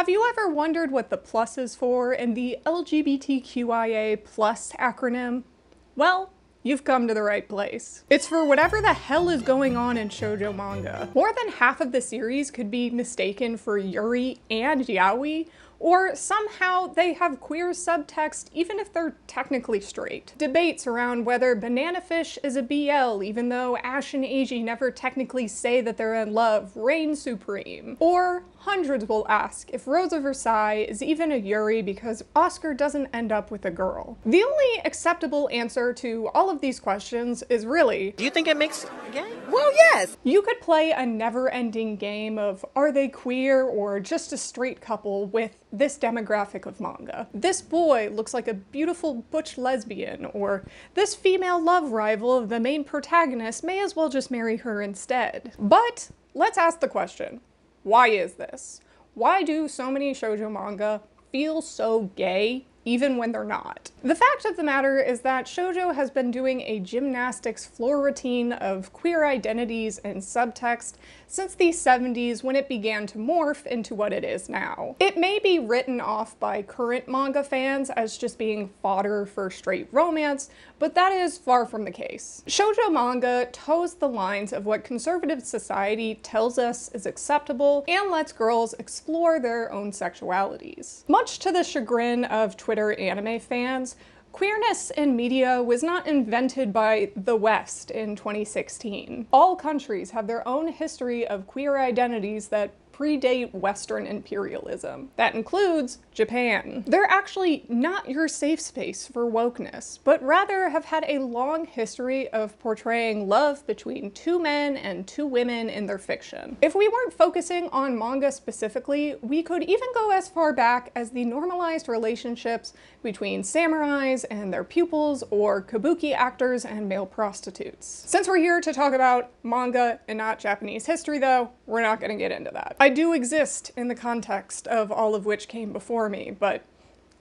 Have you ever wondered what the plus is for in the LGBTQIA+ acronym? Well, you've come to the right place. It's for whatever the hell is going on in shoujo manga. More than half of the series could be mistaken for yuri and yaoi, or somehow they have queer subtext even if they're technically straight. Debates around whether Banana Fish is a BL even though Ash and Eiji never technically say that they're in love reign supreme. Or hundreds will ask if Rose of Versailles is even a yuri because Oscar doesn't end up with a girl. The only acceptable answer to all of these questions is really, do you think it makes gay? Well, yes! You could play a never-ending game of are they queer or just a straight couple with this demographic of manga. This boy looks like a beautiful butch lesbian, or this female love rival of the main protagonist may as well just marry her instead. But let's ask the question, why is this? Why do so many shoujo manga feel so gay even when they're not? The fact of the matter is that shoujo has been doing a gymnastics floor routine of queer identities and subtext since the 70s when it began to morph into what it is now. It may be written off by current manga fans as just being fodder for straight romance, but that is far from the case. Shoujo manga toes the lines of what conservative society tells us is acceptable and lets girls explore their own sexualities. Much to the chagrin of Twitter anime fans, queerness in media was not invented by the West in 2016. All countries have their own history of queer identities that predate Western imperialism. That includes Japan. They're actually not your safe space for wokeness, but rather have had a long history of portraying love between two men and two women in their fiction. If we weren't focusing on manga specifically, we could even go as far back as the normalized relationships between samurais and their pupils, or kabuki actors and male prostitutes. Since we're here to talk about manga and not Japanese history though, we're not gonna get into that. I do exist in the context of all of which came before me, but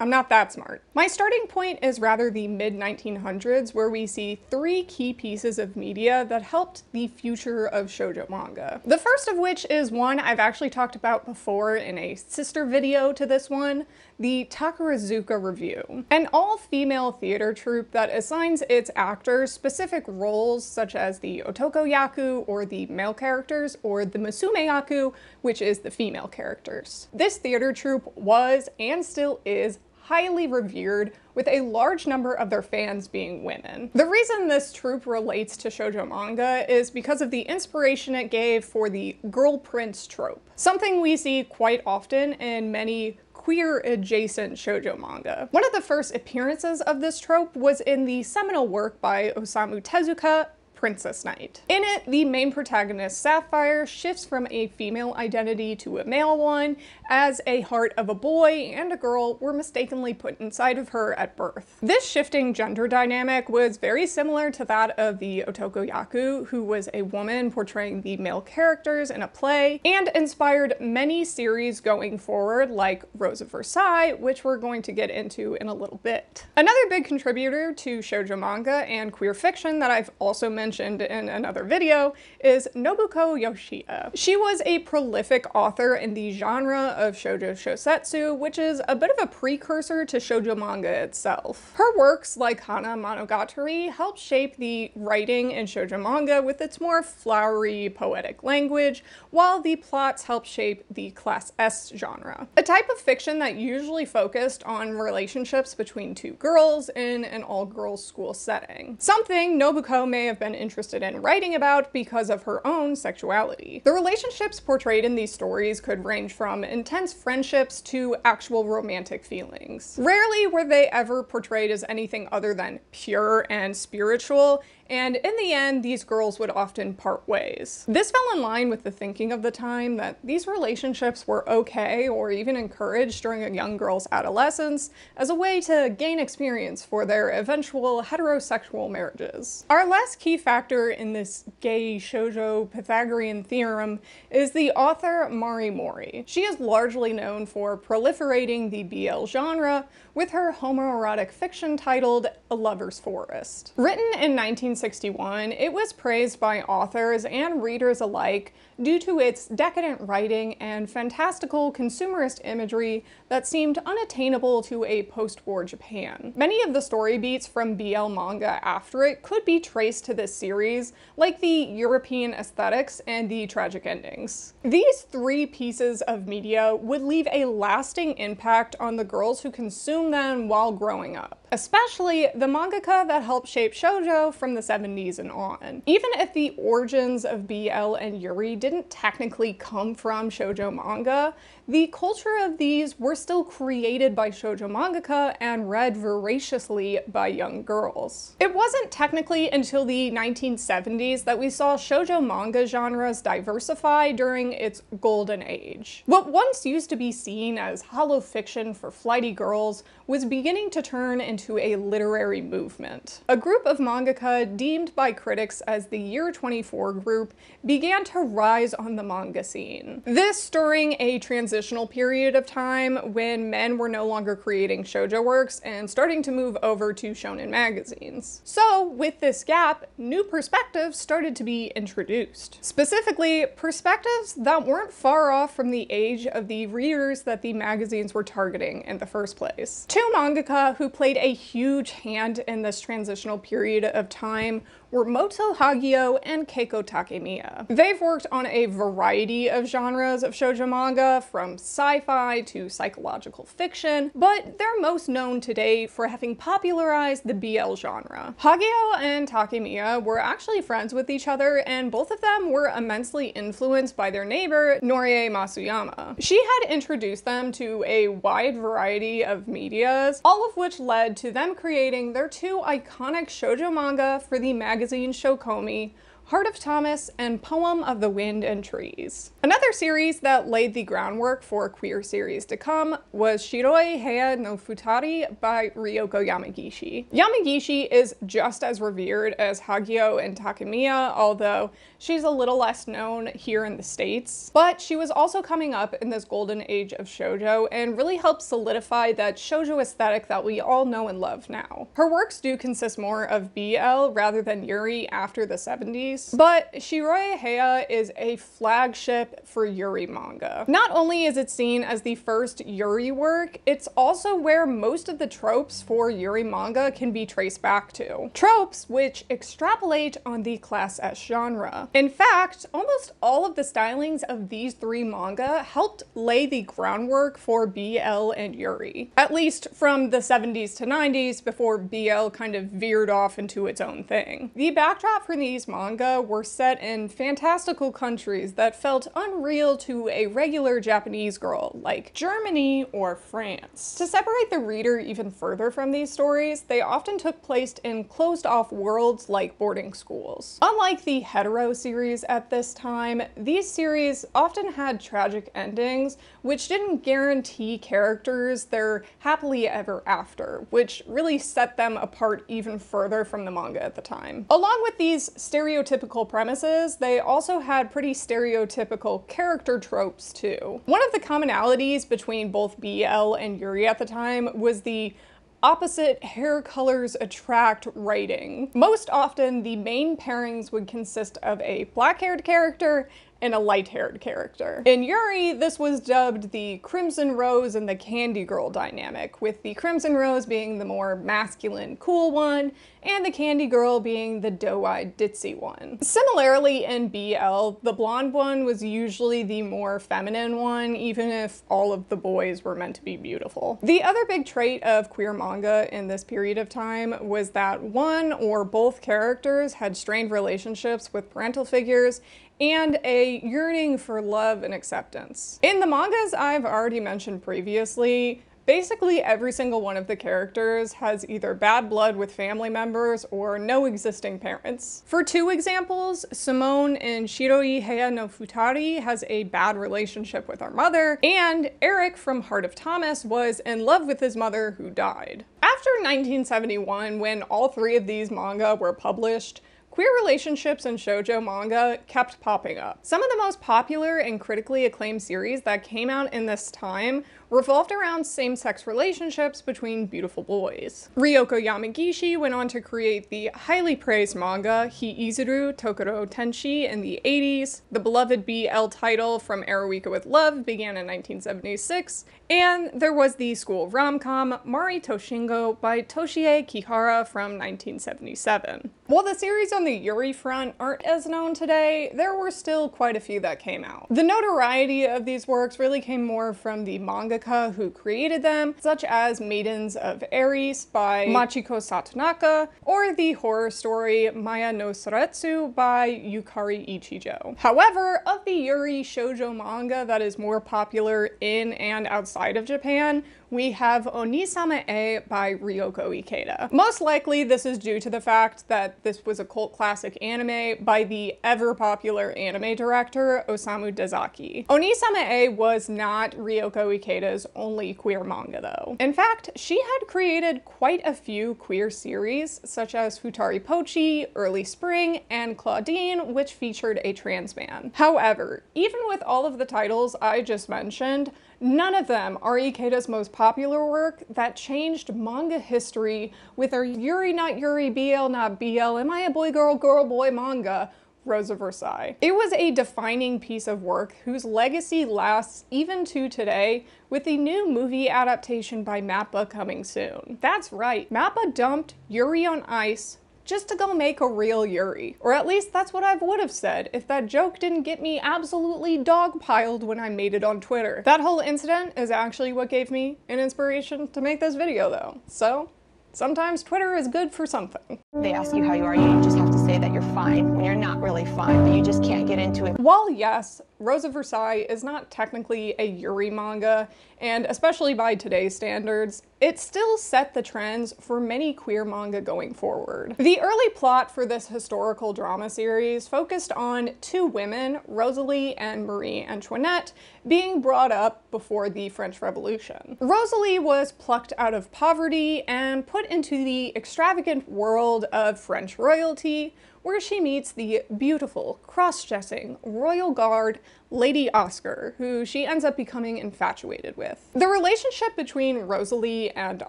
I'm not that smart. My starting point is rather the mid-1900s, where we see three key pieces of media that helped the future of shoujo manga. The first of which is one I've actually talked about before in a sister video to this one, the Takarazuka Review, an all-female theater troupe that assigns its actors specific roles such as the otokoyaku, or the male characters, or the musumeyaku, which is the female characters. This theater troupe was, and still is, highly revered, with a large number of their fans being women. The reason this troupe relates to shoujo manga is because of the inspiration it gave for the girl prince trope, something we see quite often in many queer-adjacent shoujo manga. One of the first appearances of this trope was in the seminal work by Osamu Tezuka, Princess Knight. In it, the main protagonist, Sapphire, shifts from a female identity to a male one, as a heart of a boy and a girl were mistakenly put inside of her at birth. This shifting gender dynamic was very similar to that of the otokoyaku, who was a woman portraying the male characters in a play, and inspired many series going forward, like Rose of Versailles, which we're going to get into in a little bit. Another big contributor to shoujo manga and queer fiction that I've also mentioned in another video is Nobuko Yoshida. She was a prolific author in the genre of shoujo shosetsu, which is a bit of a precursor to shoujo manga itself. Her works, like Hana Monogatari, helped shape the writing in shoujo manga with its more flowery, poetic language, while the plots help shape the Class S genre, a type of fiction that usually focused on relationships between two girls in an all-girls school setting. Something Nobuko may have been interested in writing about because of her own sexuality. The relationships portrayed in these stories could range from intense friendships to actual romantic feelings. Rarely were they ever portrayed as anything other than pure and spiritual, and in the end, these girls would often part ways. This fell in line with the thinking of the time that these relationships were okay or even encouraged during a young girl's adolescence as a way to gain experience for their eventual heterosexual marriages. Our last key factor in this gay shoujo Pythagorean theorem is the author Mari Mori. She is largely known for proliferating the BL genre with her homoerotic fiction titled A Lover's Forest. Written in 1960, 1961, it was praised by authors and readers alike due to its decadent writing and fantastical consumerist imagery that seemed unattainable to a post-war Japan. Many of the story beats from BL manga after it could be traced to this series, like the European aesthetics and the tragic endings. These three pieces of media would leave a lasting impact on the girls who consume them while growing up, especially the mangaka that helped shape shoujo from the 70s and on. Even if the origins of BL and Yuri didn't technically come from shoujo manga, the culture of these were still created by shoujo mangaka and read voraciously by young girls. It wasn't technically until the 1970s that we saw shoujo manga genres diversify during its golden age. What once used to be seen as hollow fiction for flighty girls was beginning to turn into a literary movement. A group of mangaka deemed by critics as the Year 24 group began to rise on the manga scene. This during a transitional period of time when men were no longer creating shoujo works and starting to move over to shonen magazines. So with this gap, new perspectives started to be introduced. Specifically, perspectives that weren't far off from the age of the readers that the magazines were targeting in the first place. Two mangaka who played a huge hand in this transitional period of time were Moto Hagio and Keiko Takemiya. They've worked on a variety of genres of shoujo manga, from sci-fi to psychological fiction, but they're most known today for having popularized the BL genre. Hagio and Takemiya were actually friends with each other, and both of them were immensely influenced by their neighbor, Norie Masuyama. She had introduced them to a wide variety of medias, all of which led to them creating their two iconic shoujo manga for the magazine Shokomi, Heart of Thomas, and Poem of the Wind and Trees. Another series that laid the groundwork for queer series to come was Shiroi Heia no Futari by Ryoko Yamagishi. Yamagishi is just as revered as Hagio and Takemiya, although she's a little less known here in the States. But she was also coming up in this golden age of shoujo and really helped solidify that shoujo aesthetic that we all know and love now. Her works do consist more of BL rather than Yuri after the 70s, but Shiroi Heia is a flagship for Yuri manga. Not only is it seen as the first Yuri work, it's also where most of the tropes for Yuri manga can be traced back to. Tropes which extrapolate on the Class S genre. In fact, almost all of the stylings of these three manga helped lay the groundwork for BL and Yuri, at least from the 70s to 90s before BL kind of veered off into its own thing. The backdrop for these manga were set in fantastical countries that felt unreal to a regular Japanese girl, like Germany or France. To separate the reader even further from these stories, they often took place in closed-off worlds like boarding schools. Unlike the hetero series at this time, these series often had tragic endings, which didn't guarantee characters their happily ever after, which really set them apart even further from the manga at the time. Along with these stereotypical premises, they also had pretty stereotypical character tropes too. One of the commonalities between both BL and Yuri at the time was the opposite hair colors attract writing. Most often, the main pairings would consist of a black-haired character and a light-haired character. In Yuri, this was dubbed the Crimson Rose and the Candy Girl dynamic, with the Crimson Rose being the more masculine, cool one, and the Candy Girl being the doe-eyed, ditzy one. Similarly, in BL, the blonde one was usually the more feminine one, even if all of the boys were meant to be beautiful. The other big trait of queer manga in this period of time was that one or both characters had strained relationships with parental figures and a yearning for love and acceptance. In the mangas I've already mentioned previously, basically every single one of the characters has either bad blood with family members or no existing parents. For two examples, Simone in Shiroi Heia no Futari has a bad relationship with her mother, and Eric from Heart of Thomas was in love with his mother who died. After 1971, when all three of these manga were published, queer relationships in shoujo manga kept popping up. Some of the most popular and critically acclaimed series that came out in this time revolved around same-sex relationships between beautiful boys. Ryoko Yamagishi went on to create the highly praised manga Hiizuru Tokoro Tenshi in the 80s. The beloved BL title From Eroica with Love began in 1976, and there was the school rom-com Mari Toshingo by Toshie Kihara from 1977. While the series on the Yuri front aren't as known today, there were still quite a few that came out. The notoriety of these works really came more from the mangaka who created them, such as Maidens of Aries by Machiko Satonaka, or the horror story Maya no Soretsu by Yukari Ichijo. However, of the Yuri shoujo manga that is more popular in and outside of Japan, we have Onisama-e by Ryoko Ikeda. Most likely this is due to the fact that this was a cult classic anime by the ever-popular anime director Osamu Dezaki. Onisama-e was not Ryoko Ikeda's only queer manga though. In fact, she had created quite a few queer series, such as Futari Pochi, Early Spring, and Claudine, which featured a trans man. However, even with all of the titles I just mentioned, none of them are Ikeda's most popular work that changed manga history with her Yuri not Yuri, BL not BL, Am I a Boy Girl Girl Boy manga, Rose of Versailles. It was a defining piece of work whose legacy lasts even to today, with the new movie adaptation by MAPPA coming soon. That's right, MAPPA dumped Yuri on Ice just to go make a real Yuri. Or at least that's what I would have said if that joke didn't get me absolutely dogpiled when I made it on Twitter. That whole incident is actually what gave me an inspiration to make this video though. So, sometimes Twitter is good for something. They ask you how you are, you just have to say that you're fine when you're not really fine, but you just can't get into it. While yes, Rose of Versailles is not technically a Yuri manga, and especially by today's standards, it still set the trends for many queer manga going forward. The early plot for this historical drama series focused on two women, Rosalie and Marie Antoinette, being brought up before the French Revolution. Rosalie was plucked out of poverty and put into the extravagant world of French royalty, where she meets the beautiful, cross-dressing royal guard Lady Oscar, who she ends up becoming infatuated with. The relationship between Rosalie and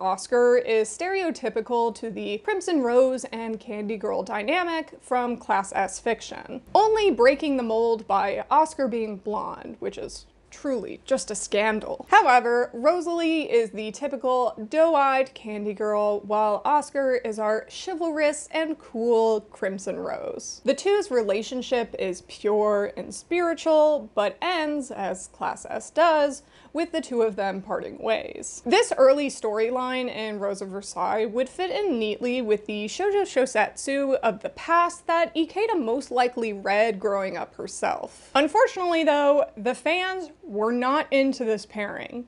Oscar is stereotypical to the Crimson Rose and Candy Girl dynamic from Class S fiction, only breaking the mold by Oscar being blonde, which is truly just a scandal. However, Rosalie is the typical doe-eyed candy girl, while Oscar is our chivalrous and cool Crimson Rose. The two's relationship is pure and spiritual, but ends, as Class S does, with the two of them parting ways. This early storyline in Rose of Versailles would fit in neatly with the shoujo shosetsu of the past that Ikeda most likely read growing up herself. Unfortunately though, the fans were not into this pairing.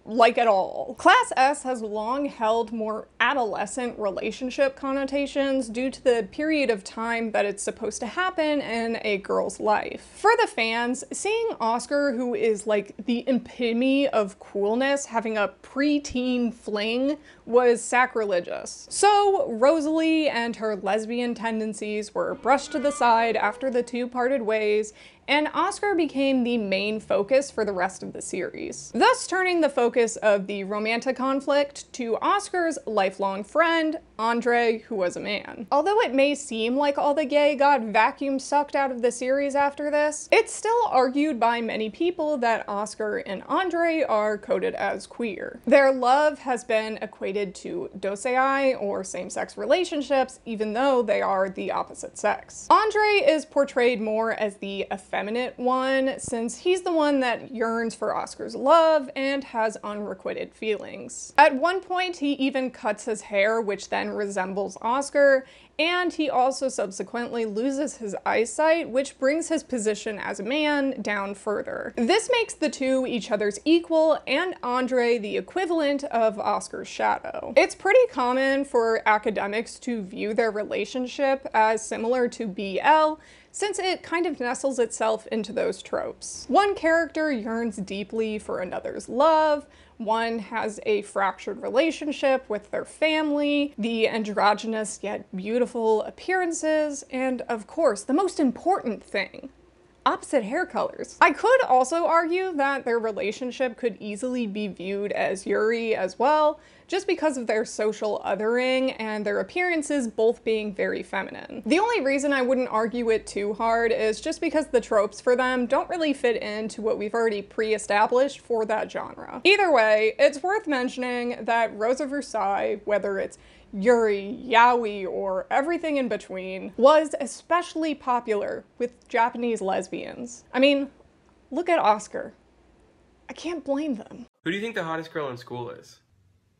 Like at all. Class S has long held more adolescent relationship connotations due to the period of time that it's supposed to happen in a girl's life. For the fans, seeing Oscar, who is like the epitome of coolness, having a preteen fling was sacrilegious. So Rosalie and her lesbian tendencies were brushed to the side after the two parted ways, and Oscar became the main focus for the rest of the series, thus turning the focus of the romantic conflict to Oscar's lifelong friend, Andre, who was a man. Although it may seem like all the gay got vacuum sucked out of the series after this, it's still argued by many people that Oscar and Andre are coded as queer. Their love has been equated to dosei, or same-sex relationships, even though they are the opposite sex. Andre is portrayed more as the effeminate one, since he's the one that yearns for Oscar's love and has unrequited feelings. At one point, he even cuts his hair, which then resembles Oscar, and he also subsequently loses his eyesight, which brings his position as a man down further. This makes the two each other's equal, and Andre the equivalent of Oscar's shadow. It's pretty common for academics to view their relationship as similar to BL, since it kind of nestles itself into those tropes. One character yearns deeply for another's love, one has a fractured relationship with their family, the androgynous yet beautiful appearances, and of course, the most important thing, opposite hair colors. I could also argue that their relationship could easily be viewed as Yuri as well, just because of their social othering and their appearances both being very feminine. The only reason I wouldn't argue it too hard is just because the tropes for them don't really fit into what we've already pre-established for that genre. Either way, it's worth mentioning that Rose of Versailles, whether it's Yuri, yaoi, or everything in between, was especially popular with Japanese lesbians. I mean, look at Oscar. I can't blame them. Who do you think the hottest girl in school is?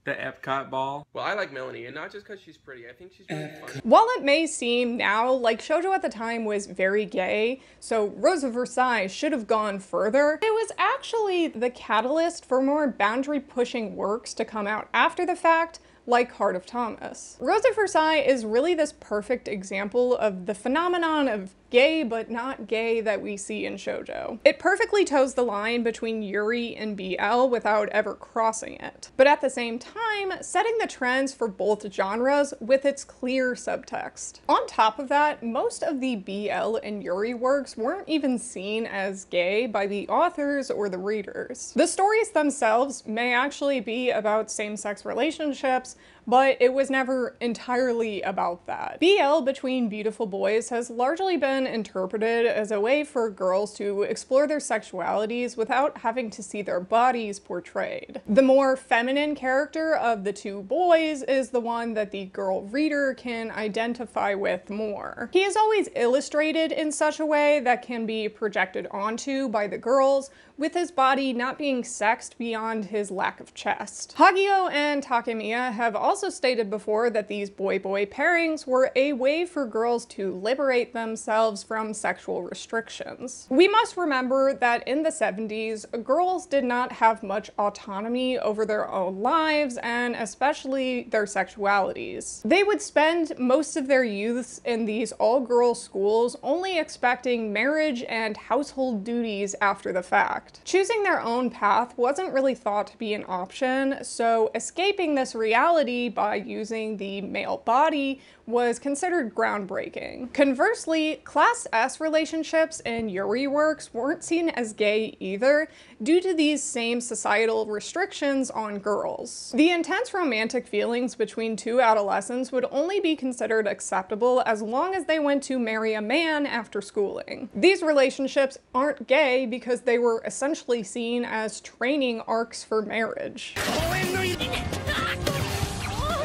The Epcot ball? Well, I like Melanie, and not just because she's pretty. I think she's really fun. While it may seem now like shoujo at the time was very gay, so Rose of Versailles should have gone further, it was actually the catalyst for more boundary-pushing works to come out after the fact, like Heart of Thomas. Rose of Versailles is really this perfect example of the phenomenon of gay but not gay that we see in shoujo. It perfectly toes the line between Yuri and BL without ever crossing it, but at the same time, setting the trends for both genres with its clear subtext. On top of that, most of the BL and Yuri works weren't even seen as gay by the authors or the readers. The stories themselves may actually be about same-sex relationships, but it was never entirely about that. BL between beautiful boys has largely been interpreted as a way for girls to explore their sexualities without having to see their bodies portrayed. The more feminine character of the two boys is the one that the girl reader can identify with more. He is always illustrated in such a way that can be projected onto by the girls, with his body not being sexed beyond his lack of chest. Hagio and Takemiya have also stated before that these boy-boy pairings were a way for girls to liberate themselves from sexual restrictions. We must remember that in the 70s, girls did not have much autonomy over their own lives and especially their sexualities. They would spend most of their youths in these all-girls schools only expecting marriage and household duties after the fact. Choosing their own path wasn't really thought to be an option, so escaping this reality by using the male body was considered groundbreaking. Conversely, Class S relationships in Yuri works weren't seen as gay either, due to these same societal restrictions on girls. The intense romantic feelings between two adolescents would only be considered acceptable as long as they went to marry a man after schooling. These relationships aren't gay because they were essentially seen as training arcs for marriage.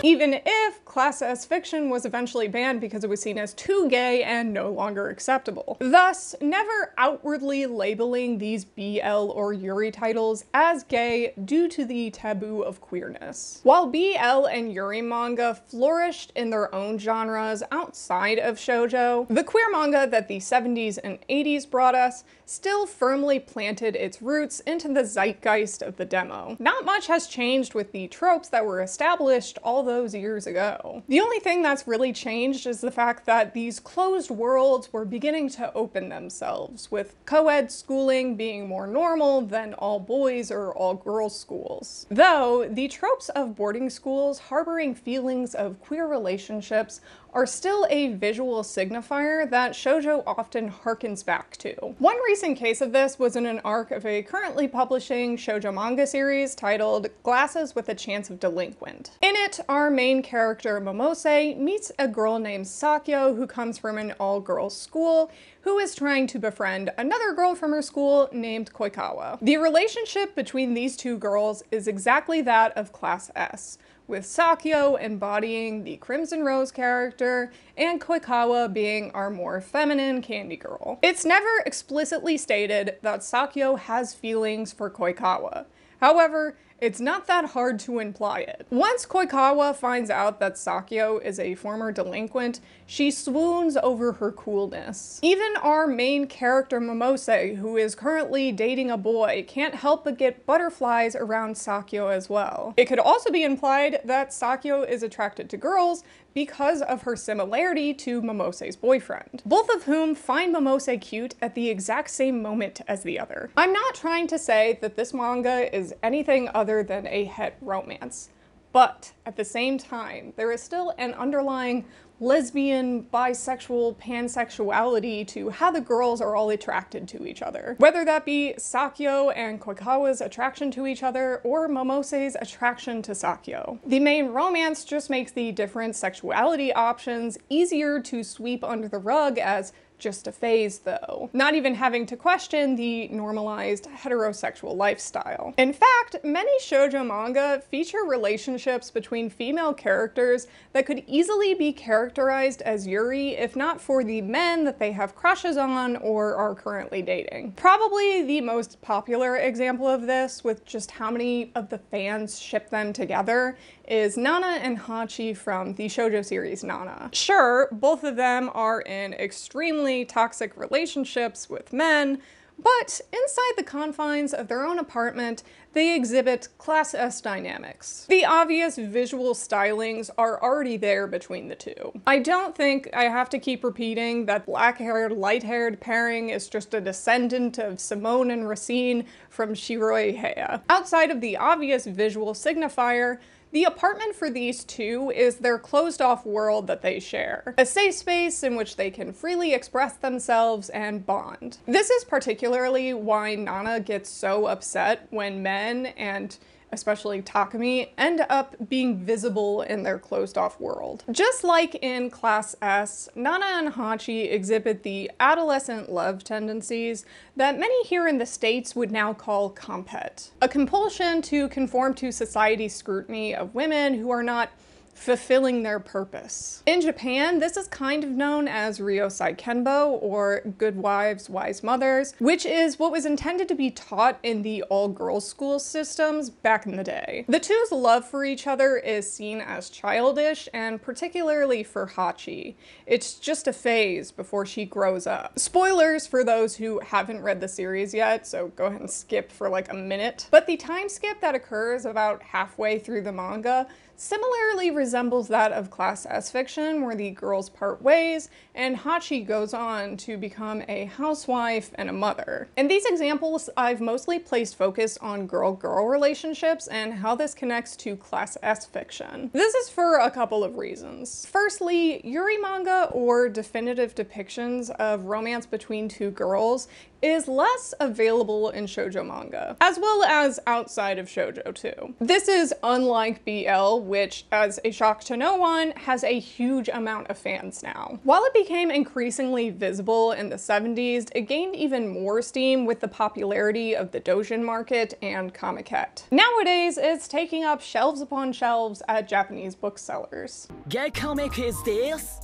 Even if Class S fiction was eventually banned because it was seen as too gay and no longer acceptable. Thus, never outwardly labeling these BL or Yuri titles as gay due to the taboo of queerness. While BL and Yuri manga flourished in their own genres outside of shoujo, the queer manga that the 70s and 80s brought us still firmly planted its roots into the zeitgeist of the demo. Not much has changed with the tropes that were established all those years ago. The only thing that's really changed is the fact that these closed worlds were beginning to open themselves, with co-ed schooling being more normal than all boys or all girls schools. Though, the tropes of boarding schools harboring feelings of queer relationships are still a visual signifier that shoujo often harkens back to. One recent case of this was in an arc of a currently publishing shoujo manga series titled Glasses with a Chance of Delinquent. In it, our main character Momose meets a girl named Sakyo who comes from an all-girls school who is trying to befriend another girl from her school named Koikawa. The relationship between these two girls is exactly that of Class S, with Sakyo embodying the Crimson Rose character and Koikawa being our more feminine candy girl. It's never explicitly stated that Sakyo has feelings for Koikawa. However, it's not that hard to imply it. Once Koikawa finds out that Sakyo is a former delinquent, she swoons over her coolness. Even our main character Momose, who is currently dating a boy, can't help but get butterflies around Sakyo as well. It could also be implied that Sakyo is attracted to girls because of her similarity to Momose's boyfriend, both of whom find Momose cute at the exact same moment as the other. I'm not trying to say that this manga is anything other than a het romance, but at the same time, there is still an underlying lesbian, bisexual, pansexuality to how the girls are all attracted to each other. Whether that be Sakyo and Koikawa's attraction to each other, or Momose's attraction to Sakyo. The main romance just makes the different sexuality options easier to sweep under the rug as just a phase, though, not even having to question the normalized heterosexual lifestyle. In fact, many shoujo manga feature relationships between female characters that could easily be characterized as yuri if not for the men that they have crushes on or are currently dating. Probably the most popular example of this, with just how many of the fans ship them together, is Nana and Hachi from the shoujo series Nana. Sure, both of them are in extremely toxic relationships with men, but inside the confines of their own apartment, they exhibit Class S dynamics. The obvious visual stylings are already there between the two. I don't think I have to keep repeating that black-haired, light-haired pairing is just a descendant of Simone and Racine from Shiroi Heya. Outside of the obvious visual signifier, the apartment for these two is their closed-off world that they share, a safe space in which they can freely express themselves and bond. This is particularly why Nana gets so upset when men, and especially Takumi, end up being visible in their closed-off world. Just like in Class S, Nana and Hachi exhibit the adolescent love tendencies that many here in the States would now call compet, a compulsion to conform to society's scrutiny of women who are not fulfilling their purpose. In Japan, this is kind of known as Ryosai Kenbo, or Good Wives, Wise Mothers, which is what was intended to be taught in the all-girls school systems back in the day. The two's love for each other is seen as childish, and particularly for Hachi. It's just a phase before she grows up. Spoilers for those who haven't read the series yet, so go ahead and skip for like a minute. But the time skip that occurs about halfway through the manga similarly resembles that of Class S fiction, where the girls part ways and Hachi goes on to become a housewife and a mother. In these examples, I've mostly placed focus on girl-girl relationships and how this connects to Class S fiction. This is for a couple of reasons. Firstly, yuri manga, or definitive depictions of romance between two girls, is less available in shoujo manga, as well as outside of shoujo too. This is unlike BL, which, as a shock to no one, has a huge amount of fans now. While it became increasingly visible in the 70s, it gained even more steam with the popularity of the doujin market and comiket. Nowadays, it's taking up shelves upon shelves at Japanese booksellers. Gay comic is this?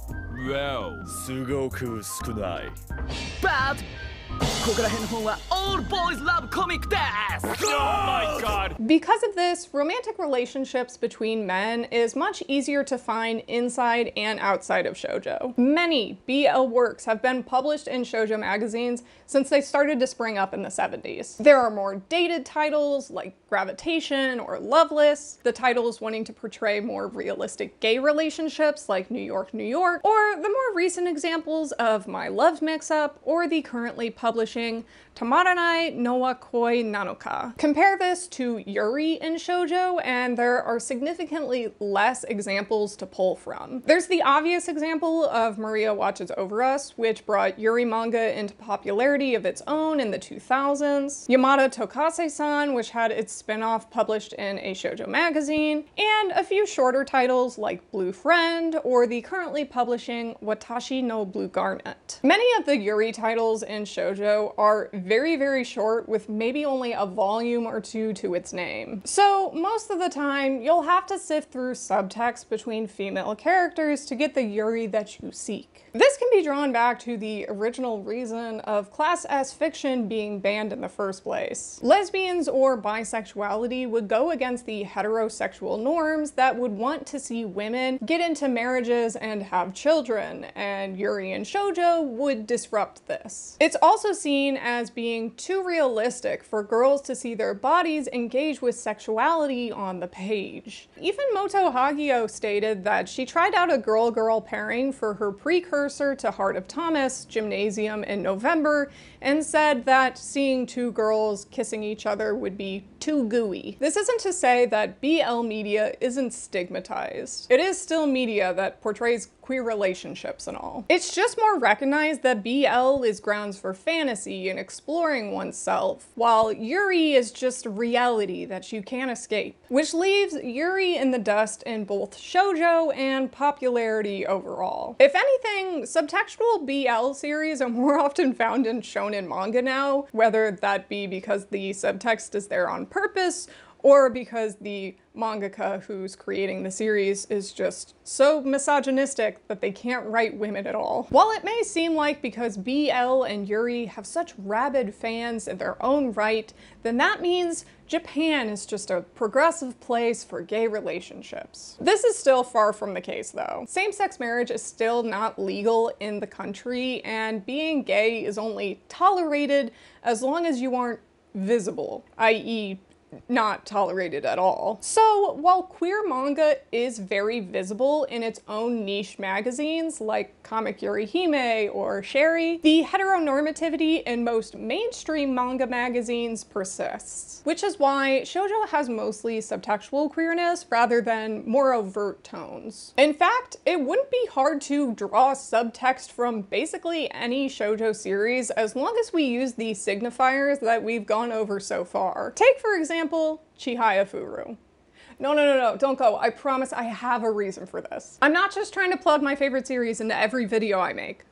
Well, すごく少ない。 But ここら辺の本は All Boys Love Comic です! Oh my god! Because of this, romantic relationships between men is much easier to find inside and outside of shoujo. Many BL works have been published in shoujo magazines since they started to spring up in the 70s. There are more dated titles like Gravitation or Loveless, the titles wanting to portray more realistic gay relationships like New York, New York, or the more recent examples of My Love Mix-Up or the currently publishing Tamaranai no wa Koi Nanoka. Compare this to yuri in shoujo, and there are significantly less examples to pull from. There's the obvious example of Maria Watches Over Us, which brought yuri manga into popularity of its own in the 2000s, Yamada Tokase-san, which had its spin-off published in a shoujo magazine, and a few shorter titles like Blue Friend or the currently publishing Watashi no Blue Garment. Many of the yuri titles in shoujo shoujo are very, very short with maybe only a volume or two to its name. So most of the time, you'll have to sift through subtext between female characters to get the Yuri that you seek. This can be drawn back to the original reason of Class S fiction being banned in the first place. Lesbians or bisexuality would go against the heterosexual norms that would want to see women get into marriages and have children, and Yuri and shoujo would disrupt this. It's also seen as being too realistic for girls to see their bodies engage with sexuality on the page. Even Moto Hagio stated that she tried out a girl-girl pairing for her precursor to Heart of Thomas, Gymnasium, in November, and said that seeing two girls kissing each other would be too gooey. This isn't to say that BL media isn't stigmatized. It is still media that portrays queer relationships and all. It's just more recognized that BL is grounds for fantasy and exploring oneself, while Yuri is just reality that you can't escape, which leaves Yuri in the dust in both shoujo and popularity overall. If anything, subtextual BL series are more often found in shonen manga now, whether that be because the subtext is there on purpose or because the mangaka who's creating the series is just so misogynistic that they can't write women at all. While it may seem like because BL and Yuri have such rabid fans in their own right, then that means Japan is just a progressive place for gay relationships. This is still far from the case though. Same-sex marriage is still not legal in the country, and being gay is only tolerated as long as you aren't visible, i.e., not tolerated at all. So while queer manga is very visible in its own niche magazines like Comic Yurihime or Sherry, the heteronormativity in most mainstream manga magazines persists, which is why shoujo has mostly subtextual queerness rather than more overt tones. In fact, it wouldn't be hard to draw subtext from basically any shoujo series as long as we use the signifiers that we've gone over so far. Take, for example, Chihayafuru. No, don't go. I promise I have a reason for this. I'm not just trying to plug my favorite series into every video I make.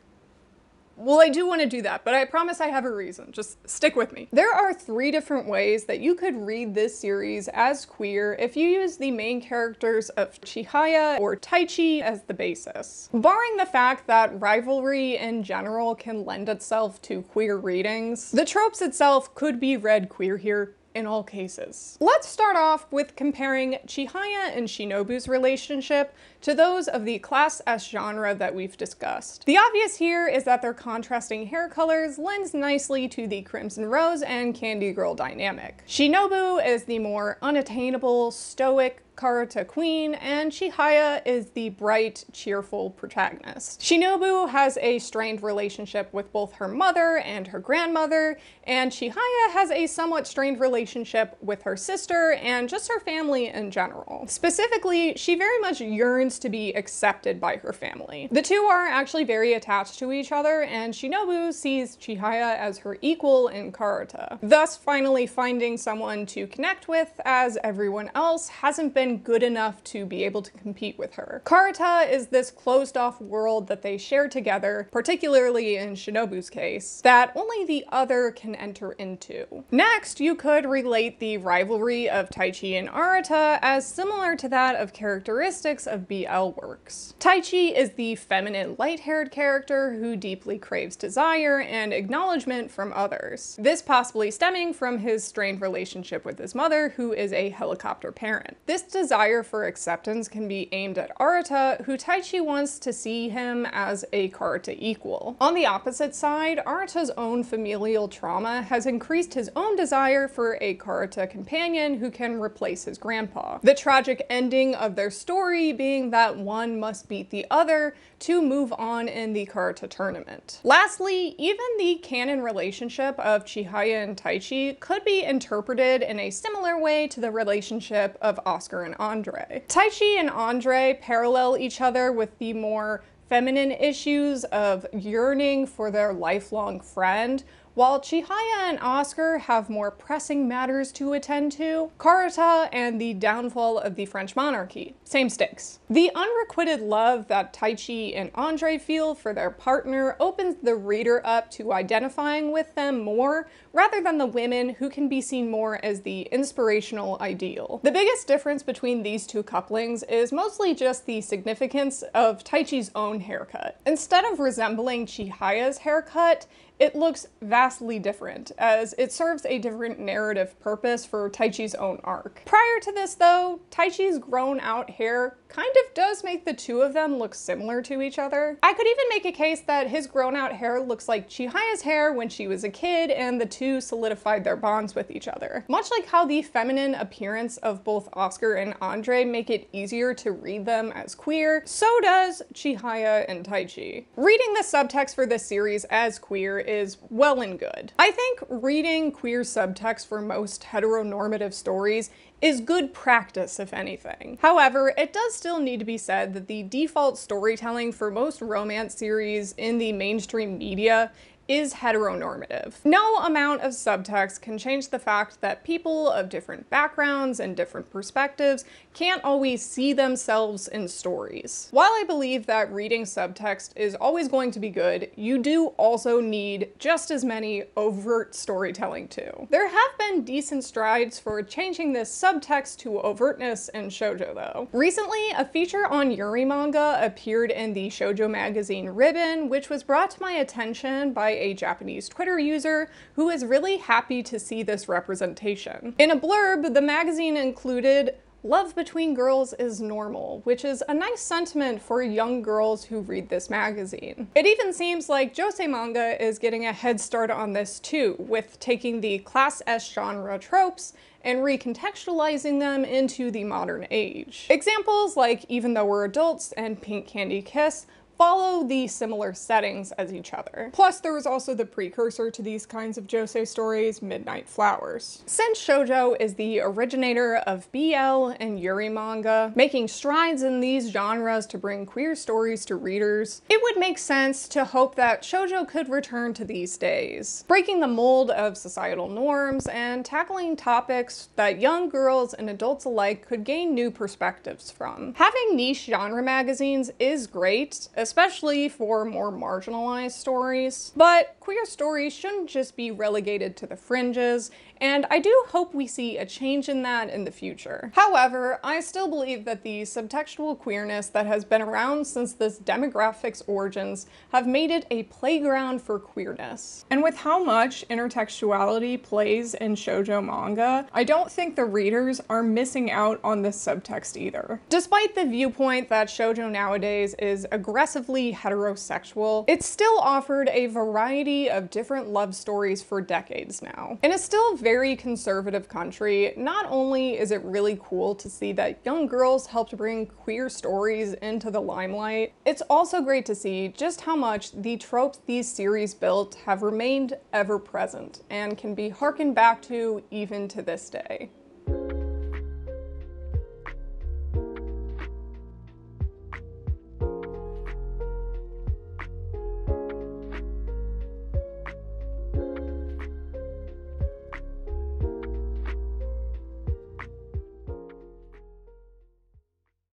Well, I do want to do that, but I promise I have a reason. Just stick with me. There are 3 different ways that you could read this series as queer if you use the main characters of Chihaya or Taichi as the basis. Barring the fact that rivalry in general can lend itself to queer readings, the tropes itself could be read queer here in all cases. Let's start off with comparing Chihaya and Shinobu's relationship to those of the Class S genre that we've discussed. The obvious here is that their contrasting hair colors lends nicely to the Crimson Rose and Candy Girl dynamic. Shinobu is the more unattainable, stoic, Karata queen, and Chihaya is the bright, cheerful protagonist. Shinobu has a strained relationship with both her mother and her grandmother, and Chihaya has a somewhat strained relationship with her sister and just her family in general. Specifically, she very much yearns to be accepted by her family. The two are actually very attached to each other, and Shinobu sees Chihaya as her equal in Karata, thus finally finding someone to connect with, as everyone else hasn't been good enough to be able to compete with her. Karata is this closed-off world that they share together, particularly in Shinobu's case, that only the other can enter into. Next, you could relate the rivalry of Taichi and Arata as similar to that of characteristics of BL works. Taichi is the feminine, light-haired character who deeply craves desire and acknowledgement from others. This possibly stemming from his strained relationship with his mother, who is a helicopter parent. This desire for acceptance can be aimed at Arata, who Taichi wants to see him as a Karata equal. On the opposite side, Arata's own familial trauma has increased his own desire for a Karata companion who can replace his grandpa. The tragic ending of their story being that one must beat the other to move on in the Karata tournament. Lastly, even the canon relationship of Chihaya and Taichi could be interpreted in a similar way to the relationship of Oscar and Andre. Taichi and Andre parallel each other with the more feminine issues of yearning for their lifelong friend, While Chihaya and Oscar have more pressing matters to attend to, Karata and the downfall of the French monarchy, same stakes. The unrequited love that Taichi and Andre feel for their partner opens the reader up to identifying with them more, rather than the women who can be seen more as the inspirational ideal. The biggest difference between these two couplings is mostly just the significance of Taichi's own haircut. Instead of resembling Chihaya's haircut, it looks vastly different, as it serves a different narrative purpose for Taichi's own arc. Prior to this though, Taichi's grown out hair kind of does make the two of them look similar to each other. I could even make a case that his grown out hair looks like Chihaya's hair when she was a kid, and the two solidified their bonds with each other. Much like how the feminine appearance of both Oscar and Andre make it easier to read them as queer, so does Chihaya and Taichi. Reading the subtext for this series as queer is well and good. I think reading queer subtext for most heteronormative stories is good practice, if anything. However, it does still need to be said that the default storytelling for most romance series in the mainstream media is heteronormative. No amount of subtext can change the fact that people of different backgrounds and different perspectives can't always see themselves in stories. While I believe that reading subtext is always going to be good, you do also need just as many overt storytelling too. There have been decent strides for changing this subtext to overtness in shoujo though. Recently, a feature on Yuri manga appeared in the Shoujo magazine Ribbon, which was brought to my attention by a Japanese Twitter user who is really happy to see this representation. In a blurb, the magazine included, "Love between girls is normal," which is a nice sentiment for young girls who read this magazine. It even seems like josei manga is getting a head start on this too, with taking the Class S genre tropes and recontextualizing them into the modern age. Examples like Even Though We're Adults and Pink Candy Kiss follow the similar settings as each other. Plus, there was also the precursor to these kinds of josei stories, Midnight Flowers. Since shoujo is the originator of BL and Yuri manga, making strides in these genres to bring queer stories to readers, it would make sense to hope that shoujo could return to these days, breaking the mold of societal norms and tackling topics that young girls and adults alike could gain new perspectives from. Having niche genre magazines is great, especially for more marginalized stories, but queer stories shouldn't just be relegated to the fringes, and I do hope we see a change in that in the future. However, I still believe that the subtextual queerness that has been around since this demographic's origins have made it a playground for queerness. And with how much intertextuality plays in shoujo manga, I don't think the readers are missing out on this subtext either. Despite the viewpoint that shoujo nowadays is aggressively heterosexual, it's still offered a variety of different love stories for decades now. In a still very conservative country, not only is it really cool to see that young girls helped bring queer stories into the limelight, it's also great to see just how much the tropes these series built have remained ever present and can be harkened back to even to this day.